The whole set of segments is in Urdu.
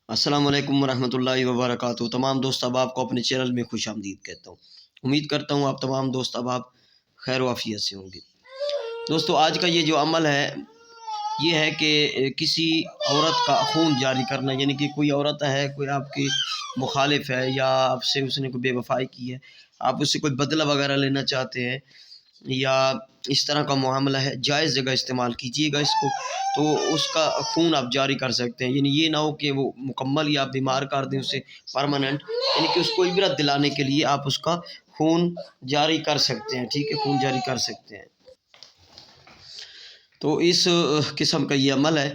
السلام علیکم ورحمۃ اللہ وبرکاتہ۔ تمام دوست احباب کو اپنے چینل میں خوش آمدید کہتا ہوں۔ امید کرتا ہوں آپ تمام دوست احباب خیر و عافیت سے ہوں گے۔ دوستو، آج کا یہ جو عمل ہے یہ ہے کہ کسی عورت کا خون جاری کرنا، یعنی کہ کوئی عورت ہے، کوئی آپ کی مخالف ہے یا آپ سے اس نے کوئی بے وفائی کی ہے، آپ اس سے کوئی بدلہ وغیرہ لینا چاہتے ہیں یا اس طرح کا معاملہ ہے، جائز جگہ استعمال کیجیے گا اس کو، تو اس کا خون آپ جاری کر سکتے ہیں۔ یعنی یہ نہ ہو کہ وہ مکمل یا بیمار کر دیں اسے پرماننٹ، یعنی کہ اس کو عبرت دلانے کے لیے آپ اس کا خون جاری کر سکتے ہیں، ٹھیک ہے، خون جاری کر سکتے ہیں۔ تو اس قسم کا یہ عمل ہے،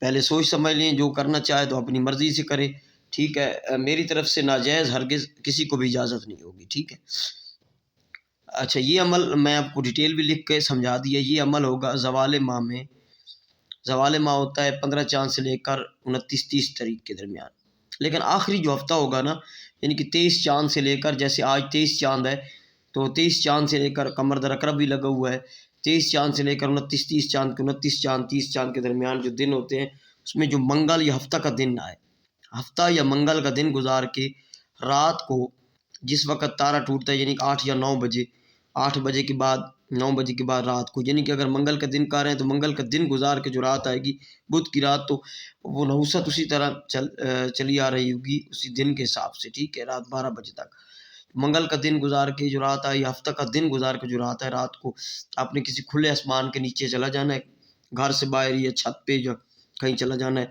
پہلے سوچ سمجھ لیں، جو کرنا چاہے تو اپنی مرضی سے کرے، ٹھیک ہے۔ میری طرف سے ناجائز ہرگز کسی کو بھی اجازت نہیں ہوگی، ٹھیک ہے۔ اچھا، یہ عمل میں آپ کو ڈیٹیل بھی لکھ کے سمجھا دیا۔ یہ عمل ہوگا زوال ماہ میں۔ زوال ماہ ہوتا ہے 15 چاند سے لے کر 29-30 تاریخ کے درمیان، لیکن آخری جو ہفتہ ہوگا نا، یعنی کہ 23 چاند سے لے کر، جیسے آج 23 چاند ہے تو 23 چاند سے لے کر قمر در اقرب بھی لگا ہوا ہے، 23 چاند سے لے کر 29-30 چاند کے 29 چاند 30 چاند کے درمیان جو دن ہوتے ہیں، اس میں جو منگل یا ہفتہ کا دن آئے، ہفتہ یا منگل کا دن گزار کے رات کو جس وقت تارہ ٹوٹتا ہے، یعنی کہ 8 یا 9 بجے، 8 بجے کے بعد 9 بجے کے بعد رات کو، یعنی کہ اگر منگل کا دن کہہ رہے ہیں تو منگل کا دن گزار کے جو رات آئے گی، بدھ کی رات، تو وہ نحوست اسی طرح چلی آ رہی ہوگی اسی دن کے حساب سے، ٹھیک ہے، رات 12 بجے تک۔ منگل کا دن گزار کے جو رات آئی، ہفتہ کا دن گزار کے جو رات ہے، رات کو آپ نے کسی کھلے آسمان کے نیچے چلا جانا ہے، گھر سے باہر یا چھت پہ جو کہیں چلا جانا ہے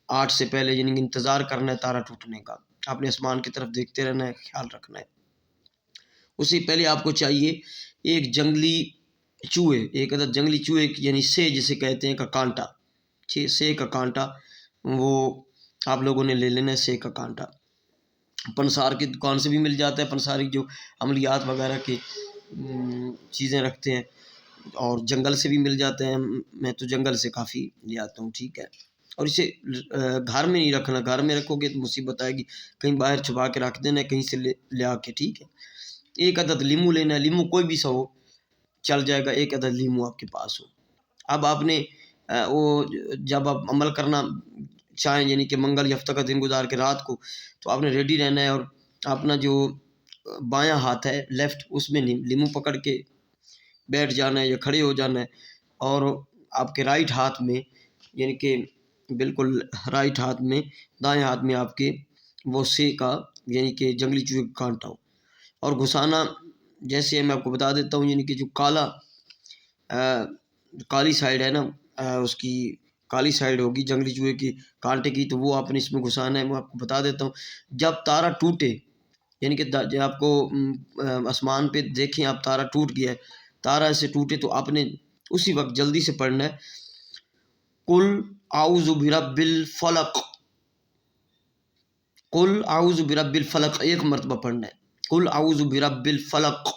8 سے پہلے، یعنی کہ انتظار کرنا ہے تارہ ٹوٹنے کا، آپ نے آسمان کی طرف دیکھتے رہنا ہے، خیال رکھنا ہے۔ اس سے پہلے آپ کو چاہیے ایک جنگلی چوہے، ایک عدد جنگلی چوہے، یعنی سے جسے کہتے ہیں، کا کانٹا، سے کا کانٹا، وہ آپ لوگوں نے لے لینا ہے، سے کا کانٹا۔ پنسار کی دکان سے بھی مل جاتا ہے، پنساری جو عملیات وغیرہ کی چیزیں رکھتے ہیں، اور جنگل سے بھی مل جاتے ہیں، میں تو جنگل سے کافی لے آتا ہوں، ٹھیک ہے۔ اور اسے گھر میں نہیں رکھنا، گھر میں رکھو گے تو مصیبت آئے گی، کہیں باہر چھپا کے رکھ دینا ہے، کہیں سے لے آ کے، ٹھیک ہے۔ ایک عدد لیمو لینا ہے، لیمو کوئی بھی سا ہو چل جائے گا، ایک عدد لیمو آپ کے پاس ہو۔ اب آپ نے وہ جب آپ عمل کرنا چاہیں، یعنی کہ منگل یا ہفتہ کا دن گزار کے رات کو، تو آپ نے ریڈی رہنا ہے، اور اپنا جو بایاں ہاتھ ہے لیفٹ، اس میں لیمو پکڑ کے بیٹھ جانا ہے یا کھڑے ہو جانا ہے، اور آپ کے رائٹ ہاتھ میں، یعنی کہ بالکل رائٹ ہاتھ میں، دائیں ہاتھ میں آپ کے وہ سے کا، یعنی کہ جنگلی چوہے کا کانٹا ہو، اور گھسانا جیسے میں آپ کو بتا دیتا ہوں، یعنی کہ جو کالی سائڈ ہے نا، اس کی کالی سائڈ ہوگی جنگلی چوہے کی کانٹے کی، تو وہ آپ نے اس میں گھسانا ہے۔ میں آپ کو بتا دیتا ہوں، جب تارہ ٹوٹے، یعنی کہ جب آپ کو آسمان پہ دیکھیں آپ تارہ ٹوٹ گیا ہے، تارہ سے ٹوٹے تو آپ نے اسی وقت جلدی سے پڑھنا ہے، قل اعوذ برب الفلق، قل اعوذ برب الفلق، ایک مرتبہ پڑھنا ہے، قل اعوذ برب الفلق،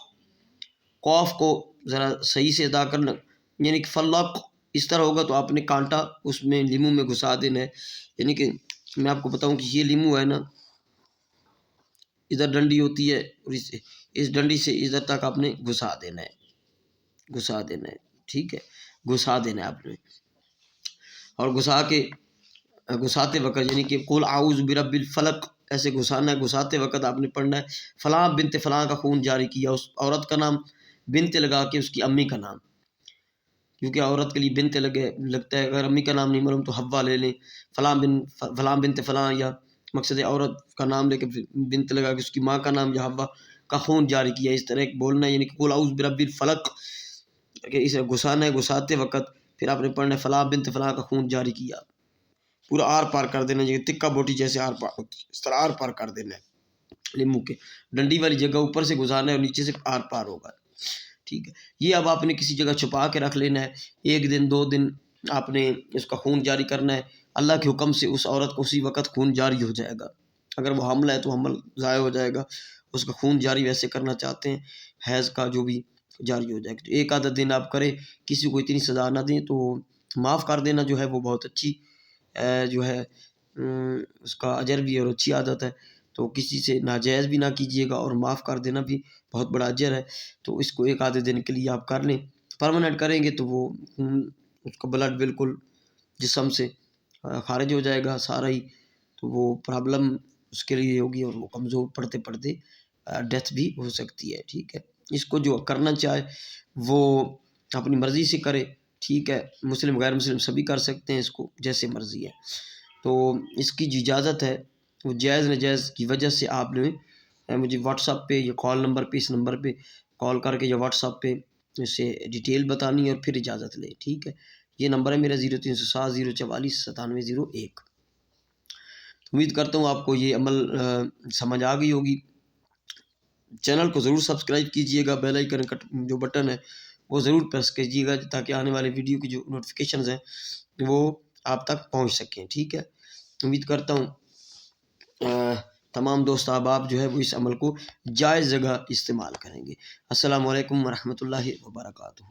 قوف کو ذرا صحیح سے ادا کرنا، یعنی کہ فلق اس طرح ہوگا، تو آپ نے کانٹا اس میں لیمو میں گھسا دینا ہے، یعنی کہ میں آپ کو بتاؤں کہ یہ لیمو ہے نا، ادھر ڈنڈی ہوتی ہے، اور اس ڈنڈی سے ادھر تک آپ نے گھسا دینا ہے، ٹھیک ہے، گھسا دینا ہے آپ نے، اور گھساتے وقت، یعنی کہ قل اعوذ برب الفلق ایسے گھسانا ہے، گھساتے وقت آپ نے پڑھنا ہے فلاں بنت فلاں کا خون جاری کیا، اس عورت کا نام بنت لگا کے اس کی امی کا نام، کیونکہ عورت کے لیے بنت لگتا ہے، اگر امی کا نام نہیں معلوم تو حوا لے لیں، فلاں بنت فلاں، یا مقصد عورت کا نام لے کے بنت لگا کے اس کی ماں کا نام یا حوا کا خون جاری کیا، اس طرح بولنا ہے، یعنی کہ قل اعوذ برب الفلق، اسے گھسانا ہے، گھساتے وقت پھر آپ نے پڑھنا ہے فلاں بنت فلاں کا خون جاری کیا، پورا آر پار کر دینا، یہ تکہ بوٹی جیسے آر پار ہوتی ہے، اس طرح آر پار کر دینا ہے، لیمو کے ڈنڈی والی جگہ اوپر سے گزارنا ہے اور نیچے سے آر پار ہوگا، ٹھیک ہے۔ یہ اب آپ نے کسی جگہ چھپا کے رکھ لینا ہے، 1 دن 2 دن آپ نے اس کا خون جاری کرنا ہے، اللہ کے حکم سے اس عورت کو اسی وقت خون جاری ہو جائے گا، اگر وہ حاملہ ہے تو حمل ضائع ہو جائے گا، اس کا خون جاری ویسے کرنا چاہتے ہیں حیض کا جو بھی جاری ہو جائے گا، تو 1 آدھا دن آپ کریں، کسی کو اتنی سزا نہ دیں، تو معاف کر دینا جو ہے وہ بہت اچھی جو ہے اس کا اجر بھی ہے اور اچھی عادت ہے، تو کسی سے ناجائز بھی نہ کیجیے گا، اور معاف کر دینا بھی بہت بڑا اجر ہے، تو اس کو 1 آدھے دن کے لیے آپ کر لیں، پرماننٹ کریں گے تو وہ اس کا بلڈ بالکل جسم سے خارج ہو جائے گا سارا ہی، تو وہ پرابلم اس کے لیے ہوگی اور وہ کمزور پڑتے پڑتے ڈیتھ بھی ہو سکتی ہے، ٹھیک ہے۔ اس کو جو کرنا چاہے وہ اپنی مرضی سے کرے، ٹھیک ہے، مسلم غیر مسلم سبھی کر سکتے ہیں اس کو، جیسے مرضی ہے۔ تو اس کی جو اجازت ہے وہ جائز ناجائز کی وجہ سے آپ نے مجھے واٹس ایپ پہ یا کال نمبر پہ، اس نمبر پہ کال کر کے یا واٹس ایپ پہ اسے ڈیٹیل بتانی ہے اور پھر اجازت لے، ٹھیک ہے۔ یہ نمبر ہے میرا 0307 044 9701۔ امید کرتا ہوں آپ کو یہ عمل سمجھ آ گئی ہوگی۔ چینل کو ضرور سبسکرائب کیجئے گا، بیل آئیکن کا جو بٹن ہے وہ ضرور پریس کیجیے گا تاکہ آنے والے ویڈیو کی جو نوٹیفیکیشنز ہیں وہ آپ تک پہنچ سکیں، ٹھیک ہے۔ امید کرتا ہوں تمام دوست احباب جو ہے وہ اس عمل کو جائز جگہ استعمال کریں گے۔ السلام علیکم ورحمۃ اللہ وبرکاتہ۔